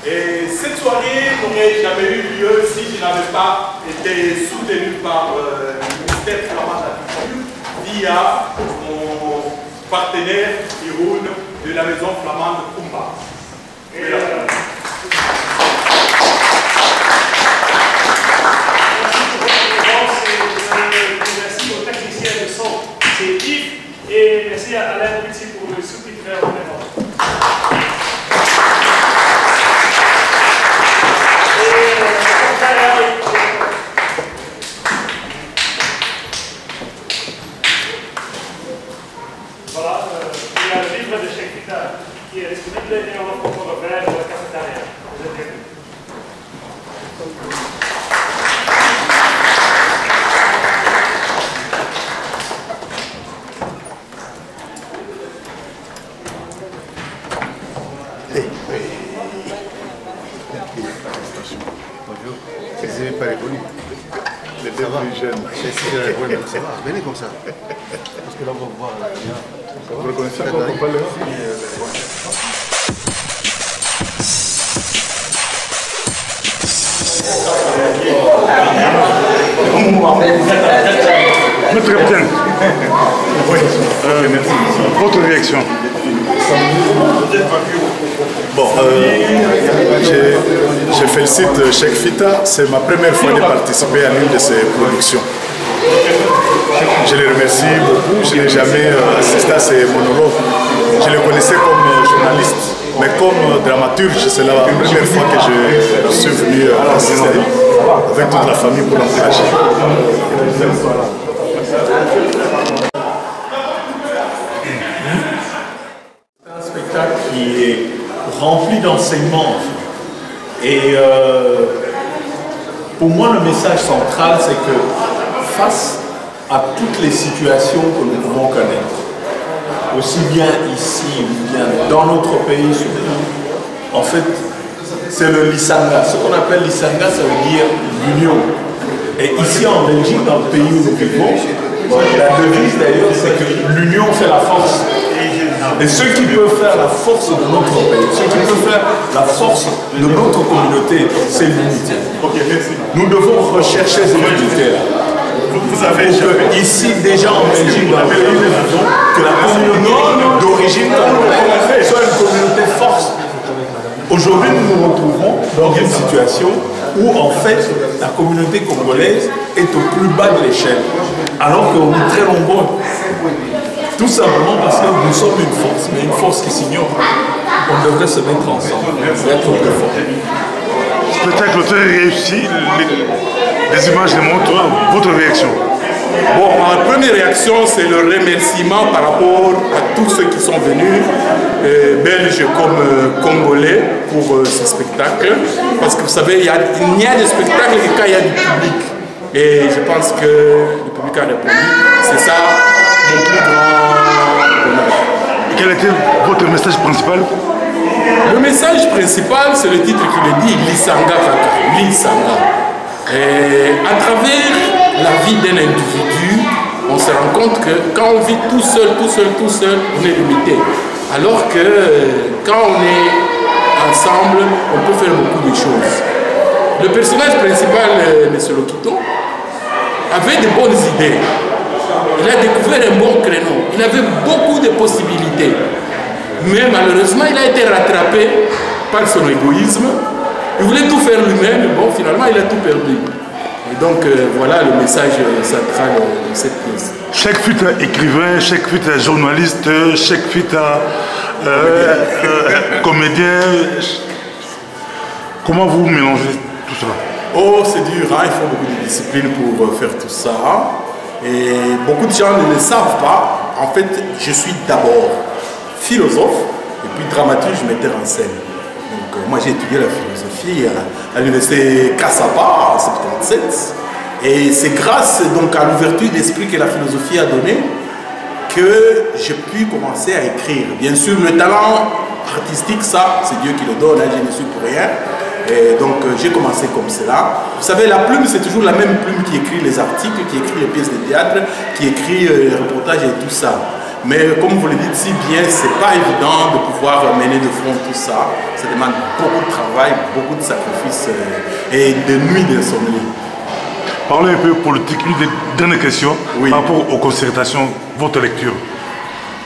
Et cette soirée n'aurait jamais eu lieu si je n'avais pas été soutenu par le ministère flamand de la Culture via mon partenaire Iroun de la maison flamande Kumba. Merci au technicien de son, c'est Yves, et merci à Alain Petit pour le sous-titreur de l'événement. Voilà, il y a le livre de Cheikh Fita qui est disponible et on va prendre le verre de la cafétéria. Vous êtes bienvenus. Bonjour. C'est pas révolu. Les deux plus jeunes. Ça va, venez comme ça. Parce que là, on va voir. Vous reconnaissez encore qu'on parle là? Notre capitaine, votre réaction? Bon, je félicite Cheikh Fita, c'est ma première fois de participer à l'une de ses productions. Je le remercie beaucoup, je n'ai jamais assisté à ces monologues. Je le connaissais comme journaliste, mais comme dramaturge, c'est la première fois que je suis venu assister avec toute la famille pour l'encourager. C'est un spectacle qui est rempli d'enseignements. Et pour moi, le message central, c'est que face à toutes les situations que nous pouvons connaître, aussi bien ici ou bien dans notre pays surtout, en fait, c'est le Lisanga. Ce qu'on appelle Lisanga, ça veut dire l'union. Et ici en Belgique, dans le pays où nous vivons, la devise d'ailleurs, c'est que l'union fait la force. Et ce qui peut faire la force de notre pays, ce qui peut faire la force de notre communauté, c'est l'unité. Nous devons rechercher cette unité-là. Vous avez ici, déjà en Belgique, dans le pays où nous vivons, que la communauté d'origine congolaise soit une communauté forte. Aujourd'hui, nous nous retrouvons dans une situation où, en fait, la communauté congolaise est au plus bas de l'échelle, alors qu'on est très nombreux. Tout simplement parce que nous sommes une force, mais une force qui s'ignore. On devrait se mettre ensemble et être plus fort. Le spectacle très réussi, les images les montrent. Votre réaction? Bon, ma première réaction, c'est le remerciement par rapport à tous ceux qui sont venus, belges comme congolais, pour ce spectacle. Parce que vous savez, il y a des spectacles que quand il y a du public. Et je pense que le public a répondu. C'est ça mon plus grand honneur. Quel était votre message principal? Le message principal, c'est le titre qui le dit, Lisanga Kaka, Lisanga. Et à travers la vie d'un individu, on se rend compte que quand on vit tout seul, on est limité. Alors que quand on est ensemble, on peut faire beaucoup de choses. Le personnage principal, M. Lokito, avait de bonnes idées. Il a découvert un bon créneau. Il avait beaucoup de possibilités. Mais malheureusement, il a été rattrapé par son égoïsme. Il voulait tout faire lui-même, mais bon, finalement, il a tout perdu. Et donc, voilà le message central de cette pièce. Cheikh Fita écrivain, Cheikh Fita journaliste, Cheikh Fita comédien. Comment vous mélangez tout ça? Oh, c'est dur, hein? Il faut beaucoup de discipline pour faire tout ça. Et beaucoup de gens ne le savent pas. En fait, je suis d'abord philosophe et puis dramaturge, metteur en scène. Donc, moi, j'ai étudié la philosophie à l'université Kassaba en 1977. Et c'est grâce donc, à l'ouverture d'esprit que la philosophie a donné que j'ai pu commencer à écrire. Bien sûr, le talent artistique, ça, c'est Dieu qui le donne, hein, je ne suis pour rien. Et donc j'ai commencé comme cela. Vous savez, la plume, c'est toujours la même plume qui écrit les articles, qui écrit les pièces de théâtre, qui écrit les reportages et tout ça. Mais comme vous le dites si bien, c'est pas évident de pouvoir mener de front tout ça. Ça demande beaucoup de travail, beaucoup de sacrifices et de nuits d'insomnie. Parlez un peu politique. Une dernière question par rapport aux concertations, votre lecture.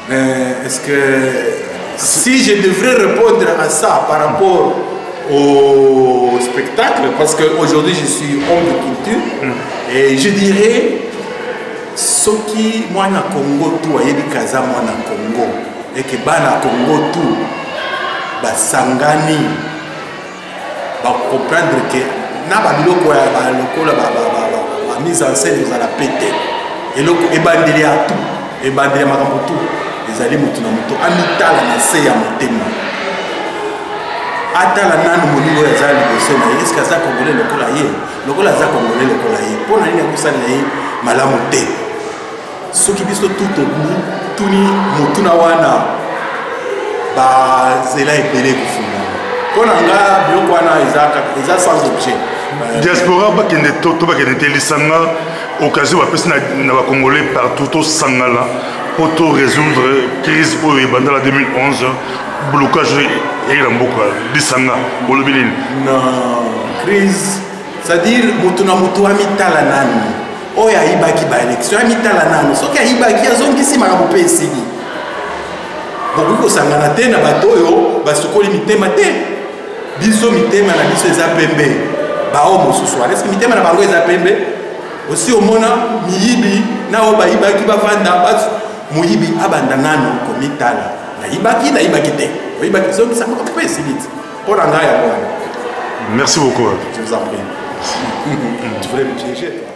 Est-ce que si je devrais répondre à ça par rapport au spectacle, parce qu'aujourd'hui je suis homme de culture, et je dirais ce qui moi na Congo tout ayebi kaza moi na Congo et que bana Congo tout basangani ba comprendre que na ba biloko ya ba lokola ba mise en scène za la pété et loko e bandeli à tout e bandeli makambo tout ezali mutu na mutu amitala na se ya motema atala nanu moningo ya za liboso na ye est-ce que za congolais lokola za congolais lokola ye pona nini akusala ye malamu te soki biso tuni motuna wana bazela ebele kufunda mpona nga biloko wana eza sans objet diaspora bakende to bakende te lisanga occasion bapesi na bacongolais partout tosangala mpo to résoudre crise oyo ebanda la 2011 blocage eyela mboka lisanga olobi nini na crise c'est-à-dire motu na motu amitala nani oyo ayibaki baélection amitala nano soki ayibaki azongisi makambo mpe esili bokoki kosangana te na bato oyo basukoli mitema te biso mitema na biso eza pembe bao mosusu wana eske mitema na bango eza pembe osi omona miyibi na oyo bayibaki bavanda moyibi abanda nano komitala nayibaki te oyibaki zongisa makambo mpe esili te mpo na ngai yango wana. Merci beaucoup. Je vous en prie. Tu voulais me piéger toi?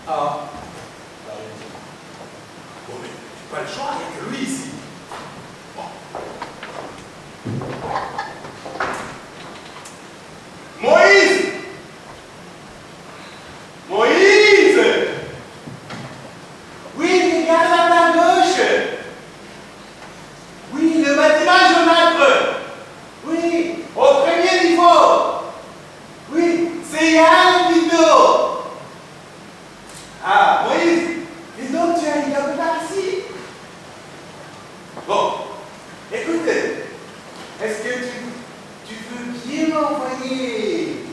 Ah, bon, mais pas le choix, il n'y a que lui ici. Bon. Moïse! Moïse! Oui, regarde à ta gauche. Oui, le bâtiment jaunâtre. Oui, au premier niveau. Oui, c'est Yann Vito. Ah, Moïse, et donc tu as une peu par ici. Bon, écoute, est-ce que tu veux bien m'envoyer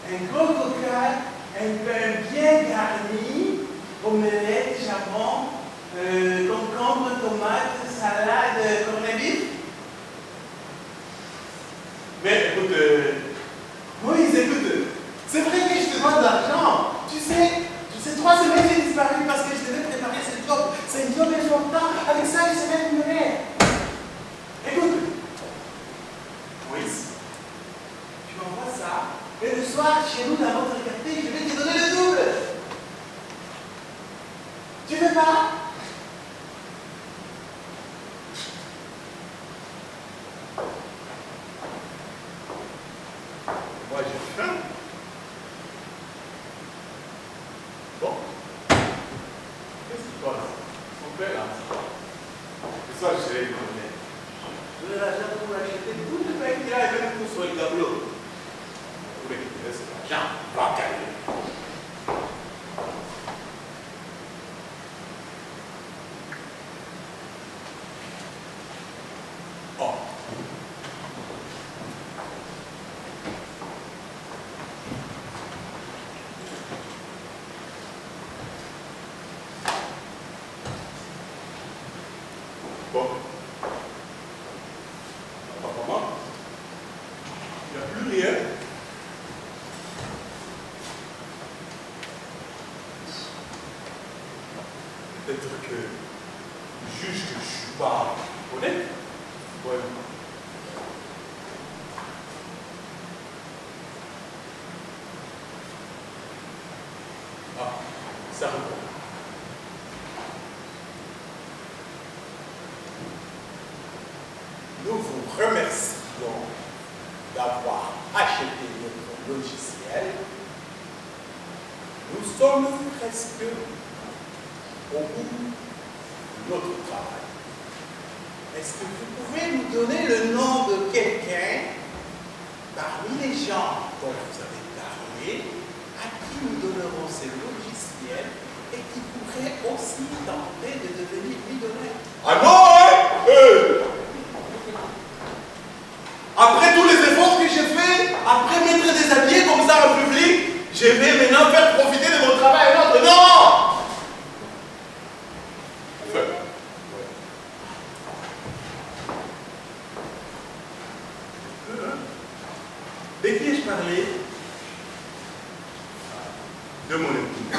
un gros cocal, un pain bien garni, omelette, jambon, concombre, tomate, salade, corned-beef? Mais écoute, Moïse, écoute, c'est vrai que je te demande de l'argent. Tu sais, 3 semaines j'ai disparu parce que je devais préparer ce job. C'est un job important. Avec ça, je sais même mener. Écoute, Moïse, tu m'envoies ça, et le soir, chez nous, dans notre quartier, je vais te donner le double. Tu veux pas? Moi, j'ai faim. Bon. Qu'est-ce qui se passe? Son père, là. C'est ça, je vais lui donner. Je donne l'argent pour acheter tout le pain qu'il a avec nous sur le tableau. Vous récupérez cet L'argent, va calmer. Oh. Bon. Papa, maman, il n'y a plus rien. Peut-être que le juge que je suis pas honnête. Ouais. Ah, ça reprend. Nous vous remercions d'avoir acheté notre logiciel. logiciel, nous sommes presque au bout de notre travail. Est-ce que vous pouvez nous donner le nom de quelqu'un parmi les gens dont vous avez parlé, à qui nous donnerons ces logiciels et qui pourrait aussi tenter de devenir millionnaire? Ah non, hein? Après tous les efforts que j'ai faits, après m'être déshabillé comme ça en public, je vais maintenant faire profiter de mon travail à un autre. Non! De qui ai-je parlé? De mon épouse.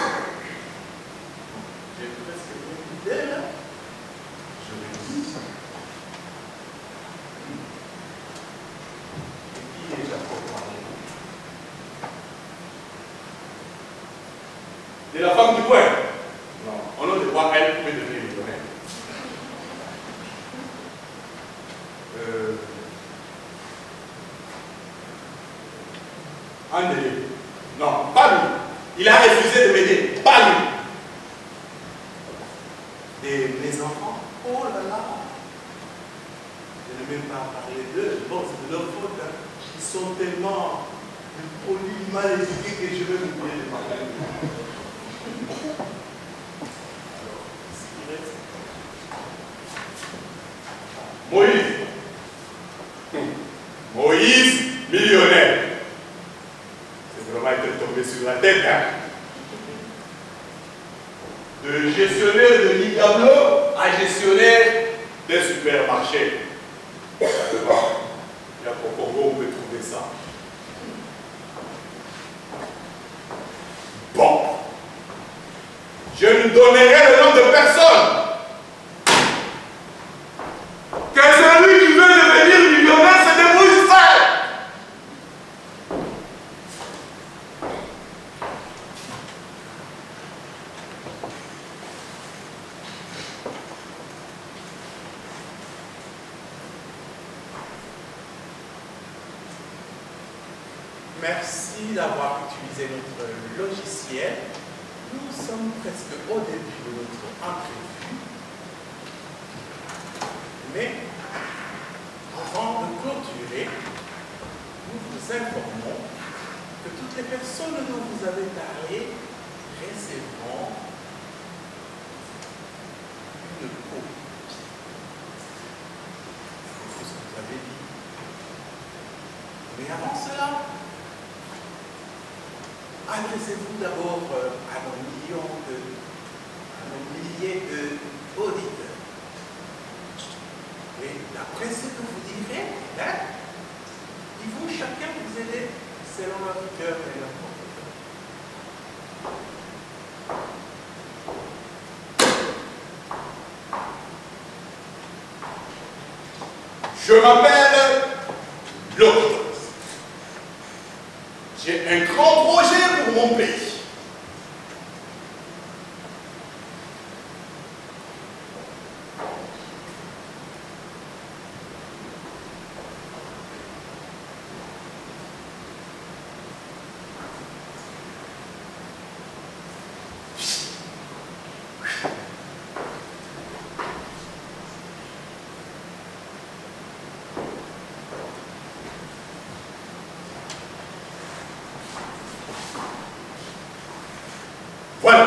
J'ai presque bien d'elle. Je l'ai dit. De qui ai-je encore parlé? De la femme du coin. Non, on ne sait pas, elle peut devenir millionnaire. André. Non, pas lui. Il a refusé de m'aider. Pas lui. Et mes enfants? Oh là là! Je n'ai même pas parlé d'eux. Bon, c'est de leur faute. Hein. Ils sont tellement polis, mal éduqués que je vais m'oublier de parler d'eux. Alors, ce qui reste. Moïse. Moïse, millionnaire. C'est vraiment été tombé sur la tête. Hein? De gestionnaire de Nicablo à gestionnaire des supermarchés. Il y a pour Congo, on peut trouver ça. Bon. Je ne donnerai le nom de personne. Que celui qui veut devenir millionnaire se débrouille seul. Merci d'avoir utilisé notre logiciel. Nous sommes presque au début de notre entrevue. Mais avant de clôturer, nous vous informons que toutes les personnes dont vous avez parlé recevront une copie de ce que vous avez dit. Mais avant cela, adressez-vous d'abord à nos milliers d'auditeurs. Et d'après ce que vous direz, hein, ils vont chacun vous aider selon leur cœur et leur compétence. Je m'appelle Locke. J'ai un grand projet pour mon pays. Voilà.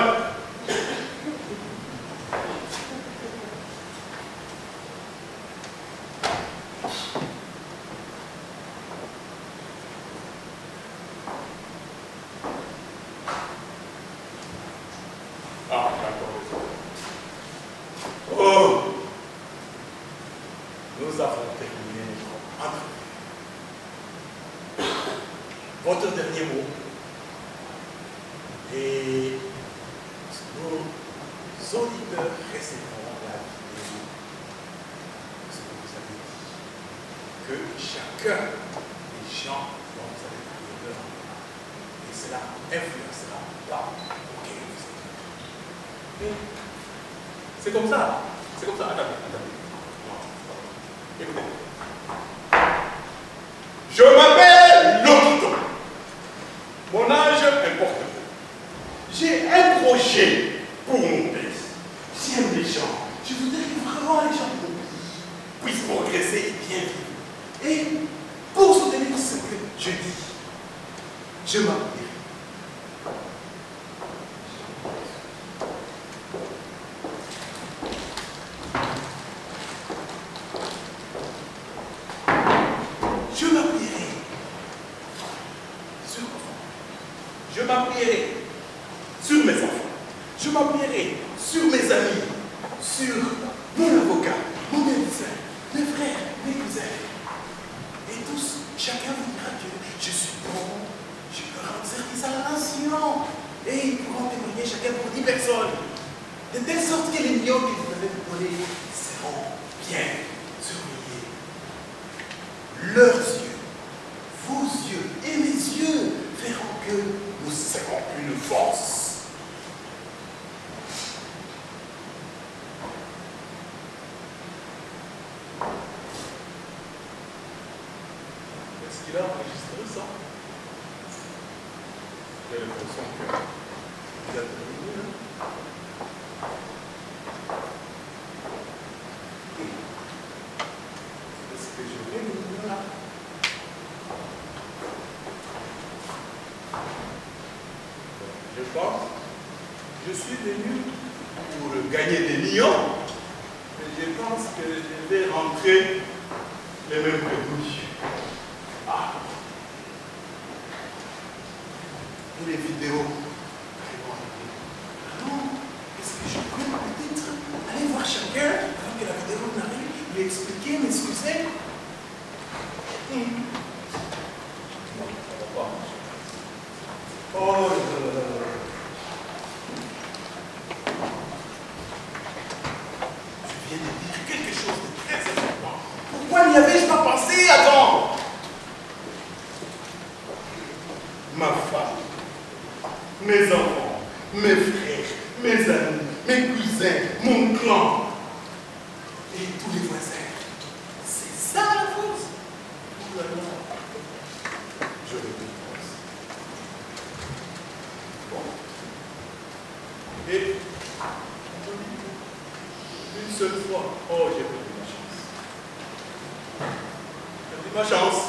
Ah, d'accord. Oh, nous avons terminé notre entrevue. Votre dernier mot. Et nos auditeurs recevront la vidéo de ce que vous avez dit. Que chacun des gens dont vous avez parlé leur endroit. Et cela influencera dans lequel vous êtes. C'est comme ça. C'est comme ça. Attendez. Non. Écoutez. Je m'appelle Lokito. Mon j'ai un projet pour mon pays. J'aime les gens. Je voudrais que vraiment les gens de mon pays puissent progresser et bien vivre. Et pour soutenir ce que je dis, je m'appuie. Je m'appuierai sur mon enfant. Je m'appuierai sur mes enfants. Je m'appuierai sur mes amis, sur mon avocat, mon médecin, mes frères, mes cousins. Et tous, chacun vous dira que je suis bon, je peux rendre service à la nation. Et ils pourront témoigner chacun pour 10 personnes. De telle sorte que les millions que vous avez volés seront bien surveillés. Leurs yeux, vos yeux et mes yeux verront que nous serons une force. Est-ce qu'il a enregistré ça? J'ai l'impression qu'il a terminé. Est-ce que je vais venir là? Je pense, je suis venu pour gagner des millions, mais je pense que je vais rentrer les mêmes précautions. Ah. Et les vidéos. Alors, est-ce que je peux peut-être aller voir chacun avant que la vidéo n'arrive, lui expliquer, m'excuser? Oh là là. Je viens de dire quelque chose de très important. Pourquoi n'y avais-je pas pensé avant? Ma femme, mes enfants, mes frères, mes amis, mes cousins, mon clan et tous les voisins. C'est ça la force? Oh là là. Je le dépose. Bon. Et une seule fois, oh j'ai perdu ma chance. J'ai perdu ma chance.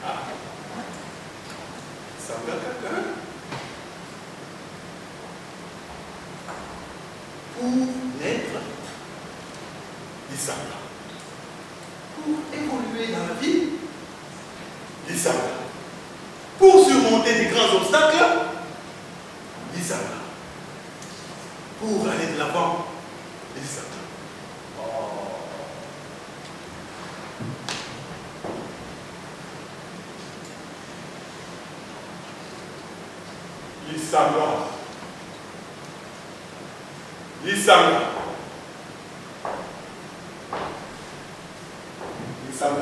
Ah. Ça me fait quelqu'un. Pour naître, l'Islam. Pour évoluer dans la vie, l'Islam. Pour surmonter des grands obstacles, l'Islam. Pour aller de l'avant, l'Islam. L'Islam. L'Islam. L'Islam.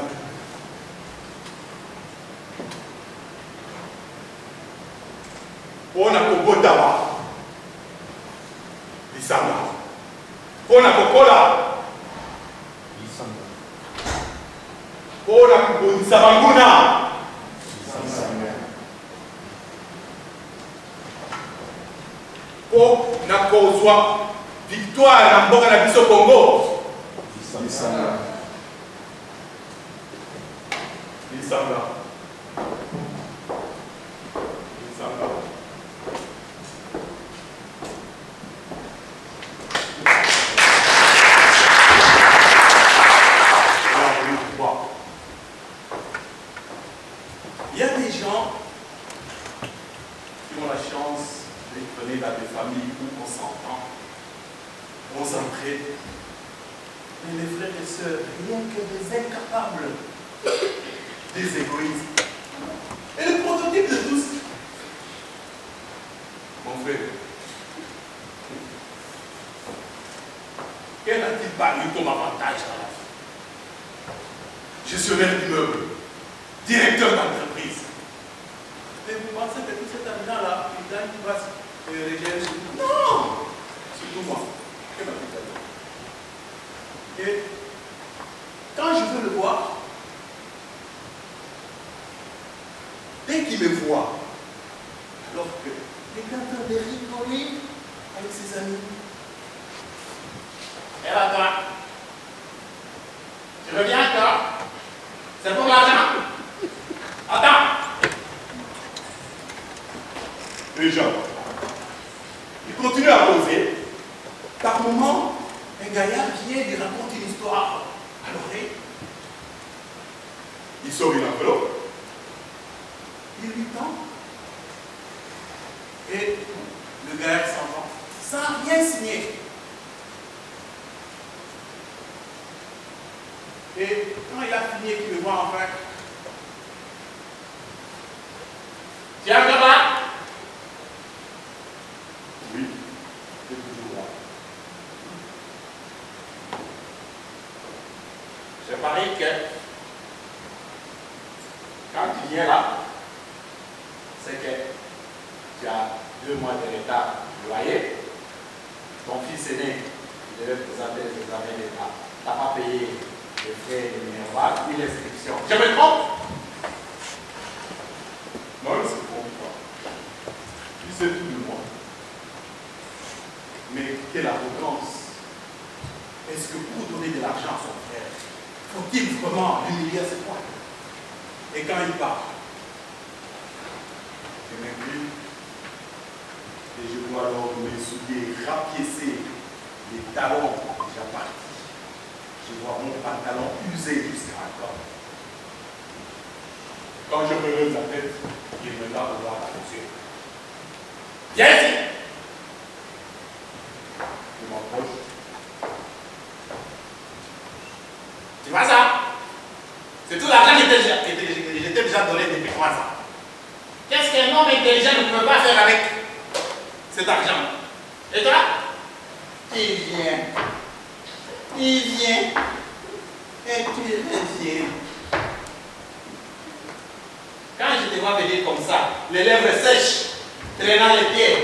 Pona kobotama. L'Islam. Pona kokola. L'Islam. Pona kubonisa banguna. Po na kozwa victoire na mboka na biso Congo. Lisanga. Lisanga. Lisanga. Il y a des gens qui ont la chance d'être nés dans des familles où on s'entend, on s'entraide. Mais les frères et sœurs, rien que des incapables, des égoïstes. Et le prototype de tous, mon frère, quel a-t-il paru comme avantage dans la vie? Gestionnaire d'immeuble, directeur d'entreprise. Mais vous pensez que tout cet argent-là, il gagne qui va se régler sur vous? Non! Surtout moi. Quel applicateur? Et quand je veux le voir, dès qu'il me voit, Mes amis. Et là, toi, tu reviens encore? C'est pour l'argent? Attends! Les gens, ils continuent à causer. Par moment, un gaillard vient lui raconter une histoire à l'oreille. Il sort une enveloppe. Il lui tend. Et le gaillard s'en va, sans rien signer. Et quand il a fini et qu'il le voit enfin, tu es encore là? oui, c'est toujours là. Je parie que quand tu viens là, c'est que tu as 2 mois de retard de loyer. Ton fils aîné, il devait présenter les examens d'État. Tu n'as pas payé les frais de miroir ni l'inscription. Je me trompe? Non, il ne se trompe pas. Il sait tout de moi. Mais quelle arrogance! Est-ce que pour donner de l'argent à son frère, faut-il vraiment l'humilier à ce point? Et quand il part, je m'incline et je vois alors mes souliers rapiécer, les talons déjà partis. Je vois mon pantalon usé jusqu'à la corde. Quand je me lève la tête, il me l'a voir à la yeux. Viens ici! Je m'approche. Tu vois ça? C'est tout l'argent que je t'ai déjà donné depuis 3 ans. Qu'est-ce qu'un homme intelligent ne peut pas faire avec cet argent? Et toi? Il vient. Il vient. Et tu reviens. Quand je te vois venir comme ça, les lèvres sèches, traînant les pieds,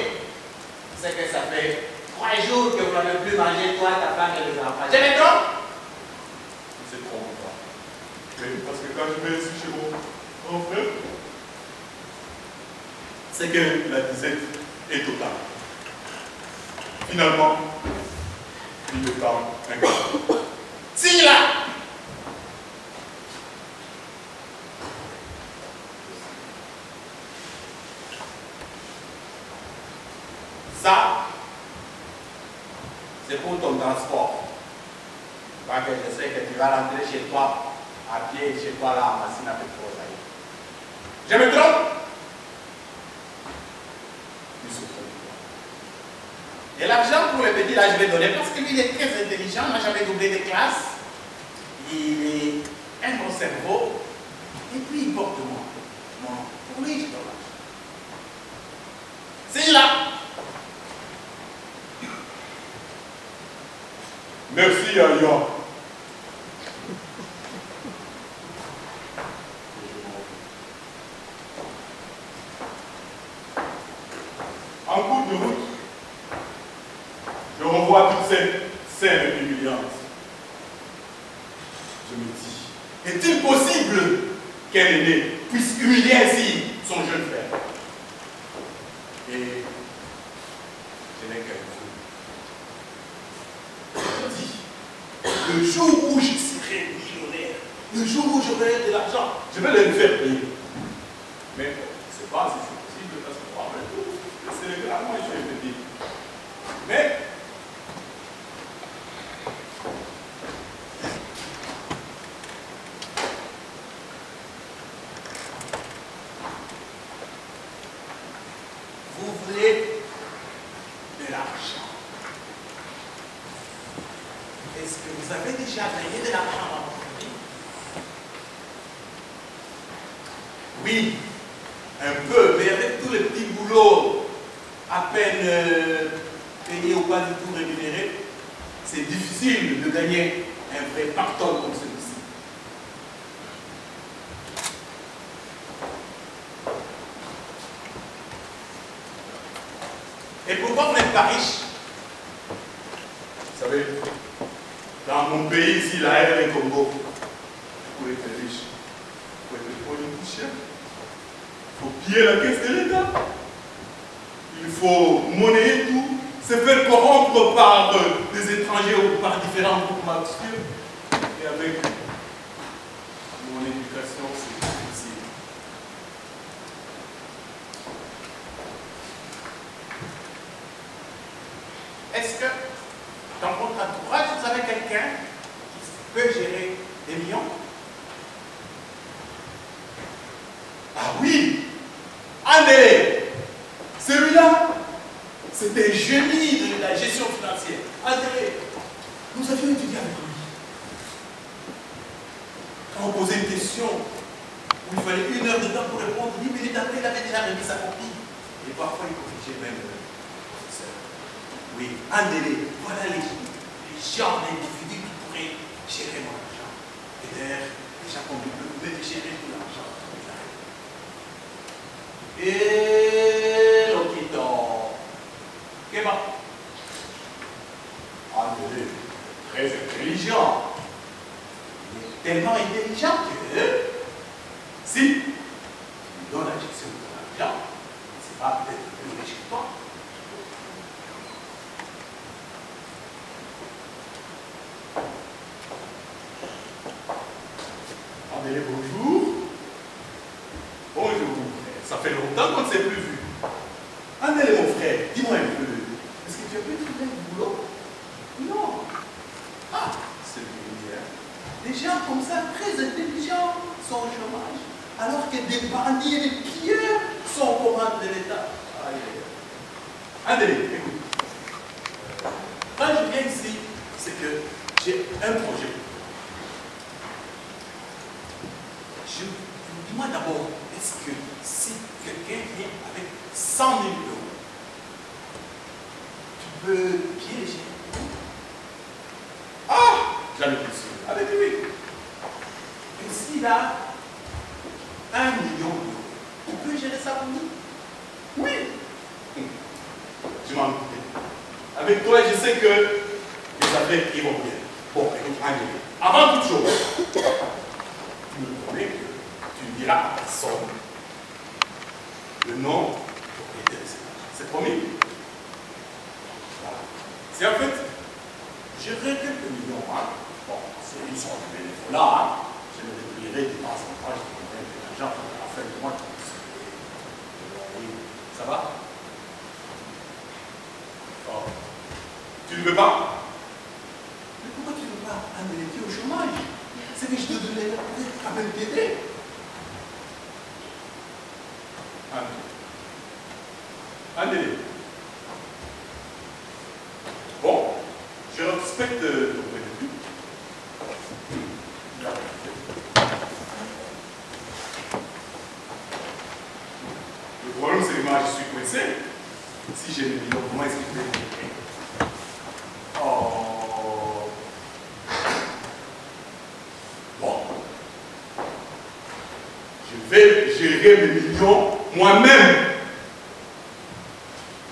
c'est que ça fait 3 jours que vous n'avez plus mangé, toi, ta femme et les enfants. Je me trompe? Il ne se trompe pas. Mais parce que quand je vais ici chez mon frère, c'est que la disette est totale. Finalement, il me parle un peu. Signe là! Ça, c'est pour ton transport. Parce que je sais que tu vas rentrer chez toi, à pied, chez toi là, en machine à pétrole. Je me trompe? Il se trompe pas. Et l'argent pour le petit là, je vais donner parce que lui il est très intelligent, n'a jamais doublé de classe. Il est un bon cerveau. Et puis il porte moi. Non, pour lui, je donne l'argent. C'est là. Merci, Aya. En cours de route, je revois toute cette scène humiliante. Je me dis, est-il possible qu'un aîné puisse humilier ainsi son jeune frère? Et je n'ai qu'un le jour où je serai millionnaire, le jour où j'aurai de l'argent, je vais les faire payer. Mais je ne sais pas si c'est possible parce que moi, après tout, c'est légalement, je vais le payer. Mais vous voulez de l'argent. Est-ce que vous avez déjà gagné de l'argent dans votre vie? oui, un peu, mais avec tous les petits boulots à peine payés ou pas du tout rémunérés, c'est difficile de gagner un vrai pactole comme celui-ci. Et pourquoi vous n'êtes pas riche? Vous savez, dans mon pays, ici, la RD Congo, pour être riche, il faut être politicien. Il faut piller la caisse de l'État. Il faut monnayer tout se faire corrompre par des étrangers ou par différents groupes mafieux. Et avec mon éducation, c'est difficile. Est-ce que dans votre entourage, vous avez quelqu'un qui peut gérer des millions? Ah oui! André! Celui-là, c'est un génie de la gestion financière. André, nous avions étudié avec lui. Quand on posait une question où il fallait 1 heure de temps pour répondre, 10 minutes après, il avait déjà remis sa copie. Et parfois, il corrigeait même le professeur. Oui, André, voilà les genres d'individus qui pourraient gérer mon argent. Et d'ailleurs, déjà qu'on peut gérer tout l'argent. Et l'oquiton. Qu'est-ce André, très intelligent. Il est tellement intelligent que si tu lui donnes la gestion de ton argent, c'est pas peut-être plus riche que toi. André, bonjour. Bonjour, mon frère. Ça fait longtemps qu'on ne s'est plus vu. André, mon frère, dis-moi un peu. Est-ce que tu as pu trouver du boulot? Non. Ah, c'est bien. Des gens comme ça, très intelligents, sont au chômage, alors que des bandits et des pilleurs sont aux commandes de l'État. Aïe, aïe, aïe. André, écoute. Quand je viens ici, c'est que j'ai un projet. Dis-moi d'abord, est-ce que si quelqu'un vient avec 100 000 €, tu peux bien les gérer? Ah, j'en ai plus sûr. Avec lui. Et s'il a 1 million €, tu peux gérer ça pour lui? Oui. Je m'en doutais. Avec toi, je sais que les affaires iront bien. Bon, écoute, André, avant toute chose, tu me promets que tu ne diras à personne le nom du propriétaire de cet argent. C'est promis? Voilà. C'est en fait, j'aurai quelques millions, hein. Bon, c'est une sorte de bénévolat, hein. Je me débrouillerai de temps en temps, je donnerai un peu d'argent pour la fin du mois. Oui, ça va? Oh. Tu ne veux pas? Mais pourquoi tu ne veux pas amener au chômage? C'est que je te donnais quand même t'aider. André. Bon, je respecte ton point de vue. Le problème, c'est que moi, je suis coincé. Si j'ai des millions, comment est-ce que je vais les gérer? Oh. Bon. Je vais gérer mes millions moi-même.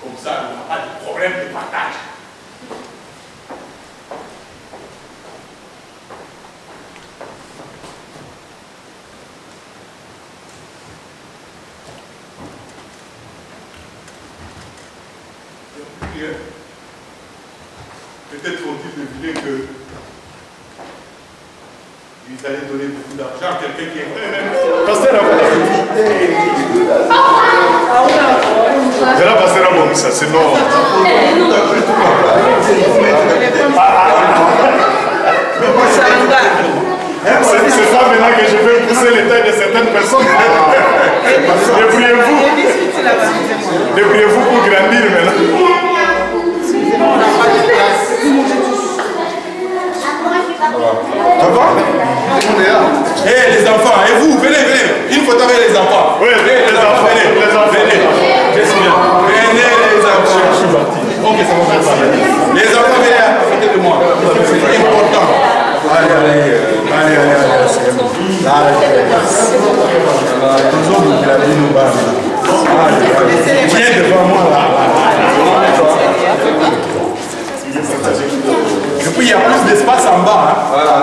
Comme ça, il n'y aura pas de problème de partage. Peut-être faut-il deviner que ils allaient donner beaucoup d'argent à quelqu'un qui est... Pasteur, je vais passer la bombe, ça, sinon... C'est ça maintenant que je vais pousser les tailles de certaines personnes. Débrouillez-vous pour grandir maintenant. Ça va? Eh les enfants, et vous, venez, venez. Une photo avec les enfants. Oui, les enfants, venez. Les enfants, venez. Venez les enfants. Je suis parti. Ok, ça va faire ça. Les enfants, venez à côté de moi. C'est important. Allez. Viens devant moi là. Et puis il y a plus d'espace en bas. Hein. Voilà.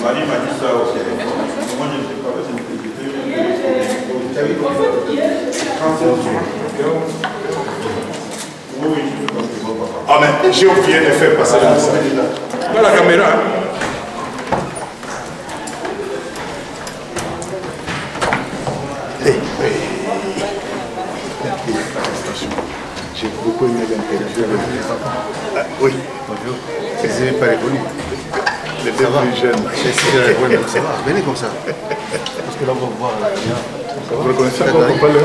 Marie m'a dit ça aussi. Moi je ne sais pas, je ne peux pas. Oui, Ah, mais j'ai oublié de faire passer le message. Voilà la caméra. Hein. J'ai beaucoup aimé l'interview avec les enfants. Oui, bonjour. Vous n'avez pas répondu. Les deux plus jeunes. Ça va, venez comme ça. Parce que là, on va voir la lumière. Vous reconnaissez encore pourquoi le